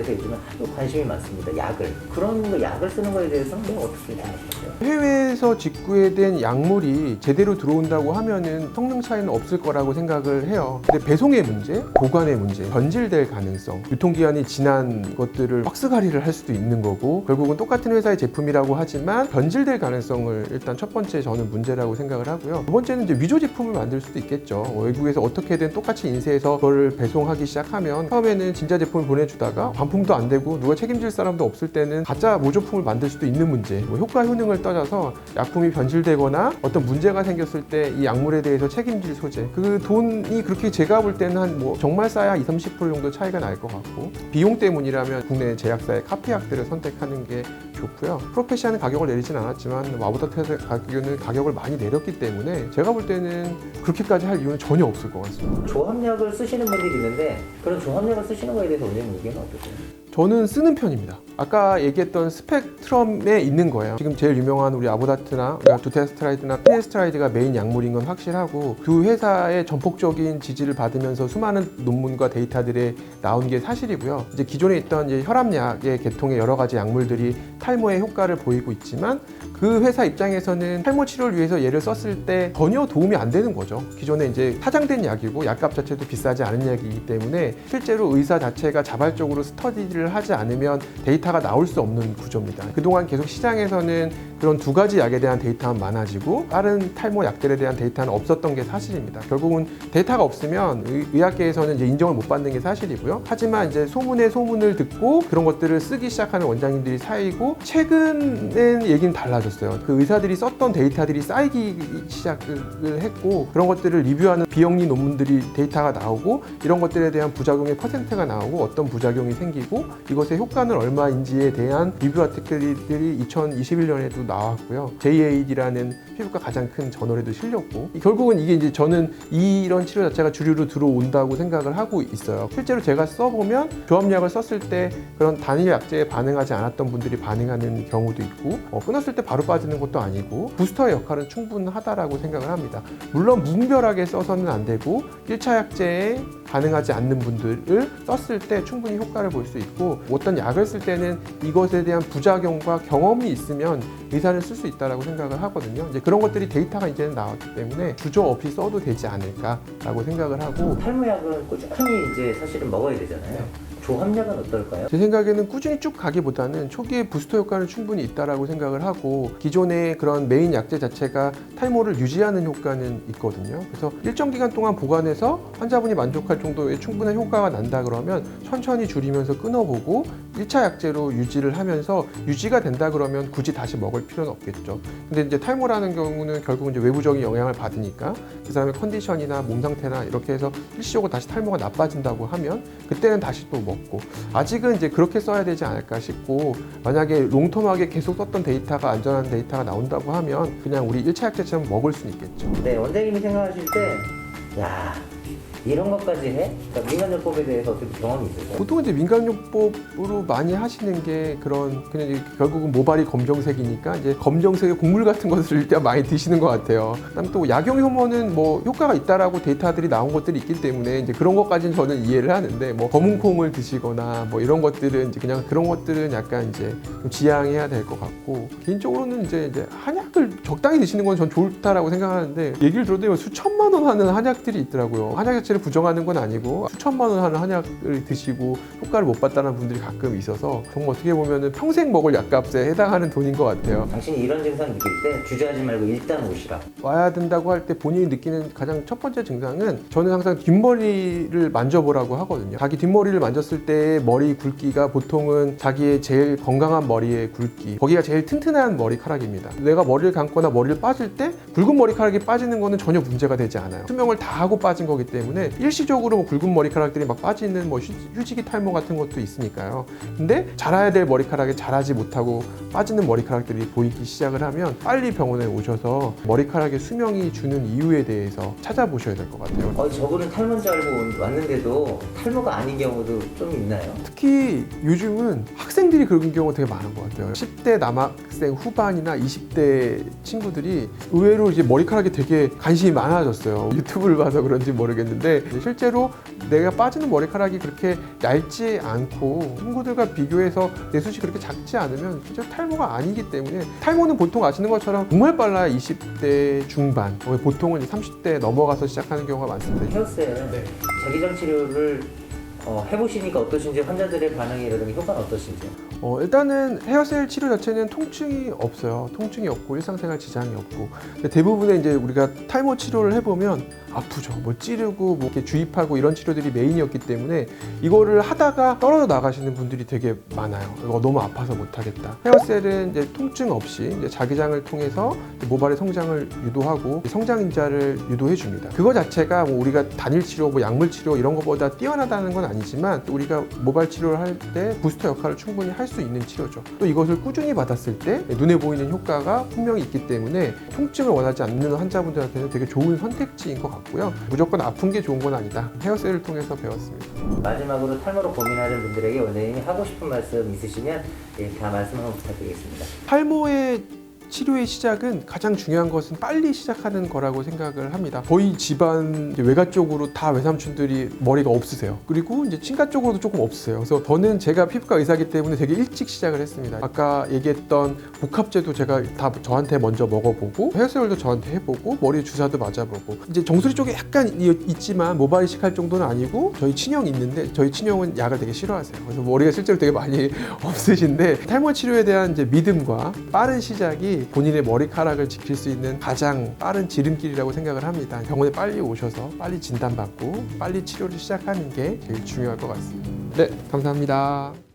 대해서 요즘은 하도 관심이 많습니다. 약을. 그런 거 약을 쓰는 거에 대해서는 뭐 어떻게 생각하세요? 해외에서 직구된 약물이 제대로 들어온다고 하면은 성능 차이는 없을 거라고 생각을 해요. 근데 배송의 문제, 보관의 문제, 변질될 가능성, 유통기한이 지난 것들을 박스가리를 할 수도 있는 거고, 결국은 똑같은 회사의 제품이라고 하지만 변질될 가능성을 일단 첫 번째 저는 문제라고 생각을 하고요. 두 번째는 이제 위조 제품을 만들 수도 있겠죠. 외국에서 어떻게든 똑같이 인쇄해서 그걸 배송하기 시작하면 처음에는 진짜 제품을 보내주다가 반품도 안 되고 누가 책임질 사람도 없을 때는 가짜 모조품을 만들 수도 있는 문제, 효과 효능을 떠나서 약품이 변질되거나 어떤 문제가 생겼을 때 이 약물에 대해서 책임질 소재, 그 돈이 그렇게 제가 볼 때는 한 뭐 정말 싸야 20-30% 정도 차이가 날 것 같고, 비용 때문이라면 국내 제약사의 카피약들을 선택하는 게 좋고요. 프로페시아는 가격을 내리진 않았지만 마보다트에서 가격을 많이 내렸기 때문에 제가 볼 때는 그렇게까지 할 이유는 전혀 없을 것 같습니다. 조합약을 쓰시는 분들이 있는데 그런 조합약을 쓰시는 거에 대해서 원장님 의견은 어떠세요? 저는 쓰는 편입니다. 아까 얘기했던 스펙트럼에 있는 거예요. 지금 제일 유명한 우리 아보다트나 두테스트라이드나 피네스트라이드가 메인 약물인 건 확실하고, 두 회사의 전폭적인 지지를 받으면서 수많은 논문과 데이터들이 나온 게 사실이고요. 이제 기존에 있던 이제 혈압약의 계통의 여러 가지 약물들이 탈모에 효과를 보이고 있지만, 그 회사 입장에서는 탈모 치료를 위해서 얘를 썼을 때 전혀 도움이 안 되는 거죠. 기존에 이제 사장된 약이고 약값 자체도 비싸지 않은 약이기 때문에 실제로 의사 자체가 자발적으로 스터디를 하지 않으면 데이터가 나올 수 없는 구조입니다. 그동안 계속 시장에서는 그런 두 가지 약에 대한 데이터만 많아지고 다른 탈모 약들에 대한 데이터는 없었던 게 사실입니다. 결국은 데이터가 없으면 의학계에서는 이제 인정을 못 받는 게 사실이고요. 하지만 이제 소문에 소문을 듣고 그런 것들을 쓰기 시작하는 원장님들이 쌓이고, 최근엔 얘기는 달라졌어요. 그 의사들이 썼던 데이터들이 쌓이기 시작을 했고, 그런 것들을 리뷰하는 비영리 논문들이 데이터가 나오고, 이런 것들에 대한 부작용의 퍼센트가 나오고 어떤 부작용이 생기고 이것의 효과는 얼마인지에 대한 리뷰 아티클들이 2021년에도 나왔고요. JAD라는 피부과 가장 큰 저널에도 실렸고, 결국은 이게 이제 저는 이런 치료 자체가 주류로 들어온다고 생각을 하고 있어요. 실제로 제가 써보면 조합약을 썼을 때 그런 단일 약제에 반응하지 않았던 분들이 반응하는 경우도 있고, 끊었을 때 바로 빠지는 것도 아니고 부스터의 역할은 충분하다라고 생각을 합니다. 물론 무분별하게 써서는 안 되고 1차 약제에 반응하지 않는 분들을 썼을 때 충분히 효과를 볼 수 있고, 어떤 약을 쓸 때는 이것에 대한 부작용과 경험이 있으면 의사는 쓸 수 있다고 생각을 하거든요. 이제 그런 것들이 데이터가 이제는 나왔기 때문에 주저 없이 써도 되지 않을까라고 생각을 하고, 탈모약은 꾸준히 이제 사실은 먹어야 되잖아요. 조합약은 어떨까요? 제 생각에는 꾸준히 쭉 가기보다는 초기에 부스터 효과는 충분히 있다라고 생각을 하고, 기존의 그런 메인 약제 자체가 탈모를 유지하는 효과는 있거든요. 그래서 일정 기간 동안 보관해서 환자분이 만족할 정도의 충분한 효과가 난다 그러면 천천히 줄이면서 끊어보고 1차 약제로 유지를 하면서 유지가 된다 그러면 굳이 다시 먹을 필요는 없겠죠. 근데 이제 탈모라는 경우는 결국은 이제 외부적인 영향을 받으니까 그 사람의 컨디션이나 몸 상태나 이렇게 해서 일시적으로 다시 탈모가 나빠진다고 하면 그때는 다시 또 먹고, 아직은 이제 그렇게 써야 되지 않을까 싶고, 만약에 롱텀하게 계속 썼던 데이터가 안전한 데이터가 나온다고 하면 그냥 우리 1차 약제처럼 먹을 수는 있겠죠. 네, 원장님이 생각하실 때, 야, 이런 것까지 해? 그러니까 민간요법에 대해서 어떻게 경험이 있으세요? 보통 이제 민간요법으로 많이 하시는 게 그런, 그냥 이제 결국은 모발이 검정색이니까 이제 검정색의 곡물 같은 것을 일단 많이 드시는 것 같아요. 그다음 또 약용 효모는 뭐 효과가 있다라고 데이터들이 나온 것들이 있기 때문에 이제 그런 것까지는 저는 이해를 하는데, 뭐 검은 콩을 드시거나 뭐 이런 것들은 이제 그냥 그런 것들은 약간 이제 좀 지양해야 될 것 같고, 개인적으로는 이제 한약을 적당히 드시는 건 전 좋다라고 생각하는데, 얘기를 들어도 수천만 원 하는 한약들이 있더라고요. 한약 자체를 부정하는 건 아니고 수천만 원 하는 한약을 드시고 효과를 못 봤다는 분들이 가끔 있어서 정말 어떻게 보면 평생 먹을 약값에 해당하는 돈인 것 같아요. 당신이 이런 증상 느낄 때 주저하지 말고 일단 오시라. 와야 된다고 할 때 본인이 느끼는 가장 첫 번째 증상은, 저는 항상 뒷머리를 만져보라고 하거든요. 자기 뒷머리를 만졌을 때 머리 굵기가 보통은 자기의 제일 건강한 머리의 굵기, 거기가 제일 튼튼한 머리카락입니다. 내가 머리를 감거나 머리를 빠질 때 굵은 머리카락이 빠지는 거는 전혀 문제가 되지 않아요. 수명을 다 하고 빠진 거기 때문에 일시적으로 뭐 굵은 머리카락들이 막 빠지는 뭐 휴지기 탈모 같은 것도 있으니까요. 근데 자라야 될 머리카락이 자라지 못하고 빠지는 머리카락들이 보이기 시작을 하면 빨리 병원에 오셔서 머리카락의 수명이 주는 이유에 대해서 찾아보셔야 될 것 같아요. 저분은 탈모인 줄 알고 왔는데도 탈모가 아닌 경우도 좀 있나요? 특히 요즘은 학생들이 그런 경우가 되게 많은 것 같아요. 10대 남학생 후반이나 20대 친구들이 의외로 이제 머리카락이 되게 관심이 많아졌어요. 유튜브를 봐서 그런지 모르겠는데 때문에 실제로 내가 빠지는 머리카락이 그렇게 얇지 않고 친구들과 비교해서 내 숱이 그렇게 작지 않으면 실제 탈모가 아니기 때문에 탈모는 보통 아시는 것처럼 정말 빨라야 20대 중반 보통은 이제 30대 넘어가서 시작하는 경우가 많습니다. 헤어셀 네. 자기장 치료를 해보시니까 어떠신지, 환자들의 반응이라든지 효과는 어떠신지요? 일단은 헤어셀 치료 자체는 통증이 없어요. 통증이 없고 일상생활 지장이 없고 근데 대부분의 이제 우리가 탈모 치료를 해보면 아프죠. 뭐 찌르고 뭐 이렇게 주입하고 이런 치료들이 메인이었기 때문에 이거를 하다가 떨어져 나가시는 분들이 되게 많아요. 이거 너무 아파서 못하겠다. 헤어셀은 이제 통증 없이 이제 자기장을 통해서 모발의 성장을 유도하고 성장인자를 유도해 줍니다. 그거 자체가 뭐 우리가 단일 치료, 뭐 약물 치료 이런 것보다 뛰어나다는 건 아니지만 우리가 모발 치료를 할 때 부스터 역할을 충분히 할 수 있는 치료죠. 또 이것을 꾸준히 받았을 때 눈에 보이는 효과가 분명히 있기 때문에 통증을 원하지 않는 환자분들한테는 되게 좋은 선택지인 것 같고요. 무조건 아픈 게 좋은 건 아니다. 헤어셀을 통해서 배웠습니다. 마지막으로 탈모로 고민하는 분들에게 원장님이 하고 싶은 말씀 있으시면 다 말씀 한번 부탁드리겠습니다. 탈모의 치료의 시작은 가장 중요한 것은 빨리 시작하는 거라고 생각을 합니다. 저희 집안 외가 쪽으로 다 외삼촌들이 머리가 없으세요. 그리고 이제 친가 쪽으로도 조금 없으세요. 그래서 저는 제가 피부과 의사이기 때문에 되게 일찍 시작을 했습니다. 아까 얘기했던 복합제도 제가 다 저한테 먼저 먹어보고 헤어세월도 저한테 해보고 머리 주사도 맞아보고 이제 정수리 쪽에 약간 있지만 모발 이식할 정도는 아니고 저희 친형이 있는데 저희 친형은 약을 되게 싫어하세요. 그래서 머리가 실제로 되게 많이 없으신데 탈모 치료에 대한 이제 믿음과 빠른 시작이 본인의 머리카락을 지킬 수 있는 가장 빠른 지름길이라고 생각을 합니다. 병원에 빨리 오셔서 빨리 진단받고 빨리 치료를 시작하는 게 제일 중요할 것 같습니다. 네, 감사합니다.